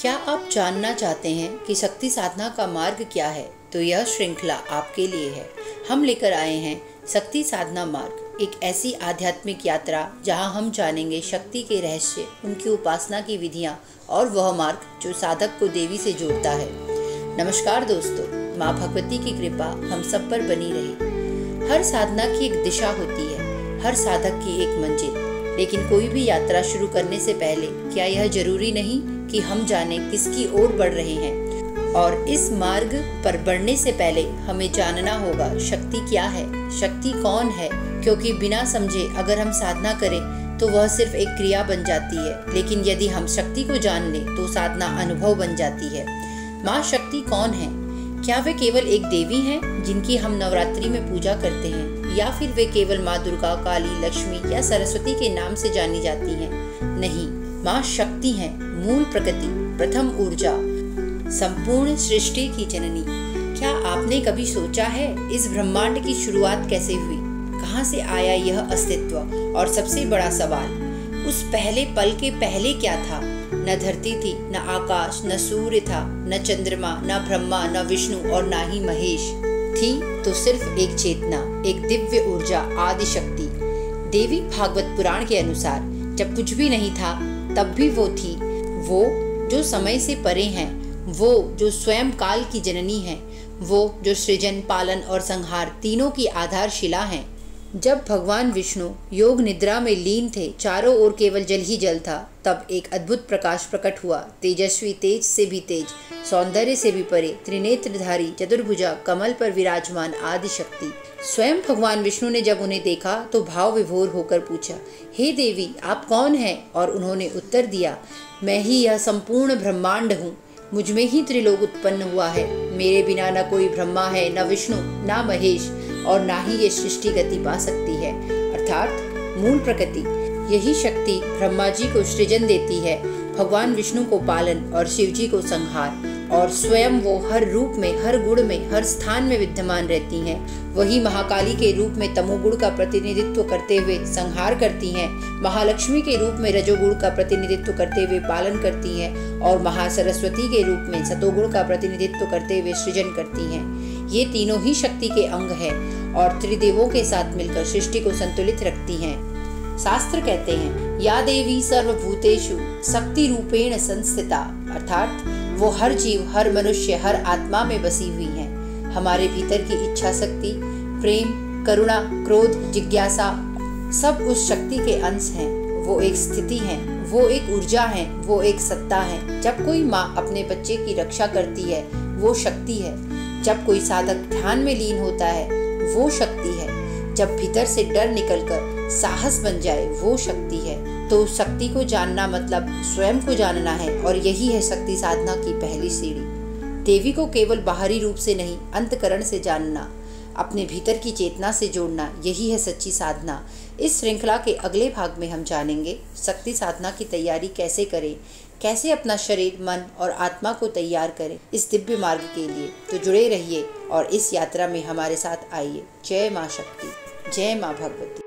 क्या आप जानना चाहते हैं कि शक्ति साधना का मार्ग क्या है? तो यह श्रृंखला आपके लिए है। हम लेकर आए हैं शक्ति साधना मार्ग, एक ऐसी आध्यात्मिक यात्रा जहां हम जानेंगे शक्ति के रहस्य, उनकी उपासना की विधियां और वह मार्ग जो साधक को देवी से जोड़ता है। नमस्कार दोस्तों, माँ भगवती की कृपा हम सब पर बनी रहे। हर साधना की एक दिशा होती है, हर साधक की एक मंजिल। लेकिन कोई भी यात्रा शुरू करने से पहले क्या यह जरूरी नहीं कि हम जाने किसकी ओर बढ़ रहे हैं? और इस मार्ग पर बढ़ने से पहले हमें जानना होगा शक्ति क्या है, शक्ति कौन है। क्योंकि बिना समझे अगर हम साधना करें तो वह सिर्फ एक क्रिया बन जाती है, लेकिन यदि हम शक्ति को जान लें तो साधना अनुभव बन जाती है। माँ शक्ति कौन है? क्या वे केवल एक देवी हैं जिनकी हम नवरात्रि में पूजा करते हैं, या फिर वे केवल माँ दुर्गा, काली, लक्ष्मी या सरस्वती के नाम से जानी जाती हैं? नहीं, माँ शक्ति हैं, मूल प्रकृति, प्रथम ऊर्जा, संपूर्ण सृष्टि की जननी। क्या आपने कभी सोचा है इस ब्रह्मांड की शुरुआत कैसे हुई? कहाँ से आया यह अस्तित्व? और सबसे बड़ा सवाल, उस पहले पल के पहले क्या था? न धरती थी, न आकाश, न सूर्य था, न चंद्रमा, न ब्रह्मा, न विष्णु और न ही महेश। थी तो सिर्फ एक चेतना, एक दिव्य ऊर्जा, आदि शक्ति। देवी भागवत पुराण के अनुसार जब कुछ भी नहीं था तब भी वो थी, वो जो समय से परे हैं, वो जो स्वयं काल की जननी है, वो जो सृजन, पालन और संहार तीनों की आधारशिला हैं। जब भगवान विष्णु योग निद्रा में लीन थे, चारों ओर केवल जल ही जल था, तब एक अद्भुत प्रकाश प्रकट हुआ। तेजस्वी, तेज से भी तेज, सौंदर्य से भी परे, त्रिनेत्रधारी, चतुर्भुजा, कमल पर विराजमान आदि शक्ति। स्वयं भगवान विष्णु ने जब उन्हें देखा तो भाव विभोर होकर पूछा, हे देवी, आप कौन हैं? और उन्होंने उत्तर दिया, मैं ही यह संपूर्ण ब्रह्मांड हूँ, मुझ में ही त्रिलोक उत्पन्न हुआ है। मेरे बिना न कोई ब्रह्मा है, न विष्णु, न महेश, और ना ही ये सृष्टि गति पा सकती है। अर्थात मूल प्रकृति, यही शक्ति ब्रह्मा जी को सृजन देती है, भगवान विष्णु को पालन और शिव जी को संहार, और स्वयं वो हर रूप में, हर गुण में, हर स्थान में विद्यमान रहती हैं। वही महाकाली के रूप में तमोगुण का प्रतिनिधित्व करते हुए संहार करती हैं, महालक्ष्मी के रूप में रजोगुण का प्रतिनिधित्व करते हुए पालन करती हैं, और महासरस्वती के रूप में सतोगुण का प्रतिनिधित्व करते हुए सृजन करती हैं। ये तीनों ही शक्ति के अंग हैं और त्रिदेवों के साथ मिलकर सृष्टि को संतुलित रखती हैं। शास्त्र कहते हैं, या देवी सर्वभूतेषु शक्ति रूपेण संस्थिता, अर्थात वो हर जीव, हर मनुष्य, हर आत्मा में बसी हुई हैं। हमारे भीतर की इच्छा शक्ति, प्रेम, करुणा, क्रोध, जिज्ञासा सब उस शक्ति के अंश हैं। वो एक स्थिति है, वो एक ऊर्जा है, वो एक सत्ता है। जब कोई माँ अपने बच्चे की रक्षा करती है वो शक्ति है। जब कोई साधक ध्यान में लीन होता है वो शक्ति है। जब भीतर से डर निकलकर साहस बन जाए वो शक्ति है। तो शक्ति को जानना मतलब स्वयं को जानना है, और यही है शक्ति साधना की पहली सीढ़ी। देवी को केवल बाहरी रूप से नहीं, अंतकरण से जानना, अपने भीतर की चेतना से जोड़ना, यही है सच्ची साधना। इस श्रृंखला के अगले भाग में हम जानेंगे शक्ति साधना की तैयारी कैसे करें, कैसे अपना शरीर, मन और आत्मा को तैयार करें इस दिव्य मार्ग के लिए। तो जुड़े रहिए और इस यात्रा में हमारे साथ आइए। जय माँ शक्ति, जय माँ भगवती।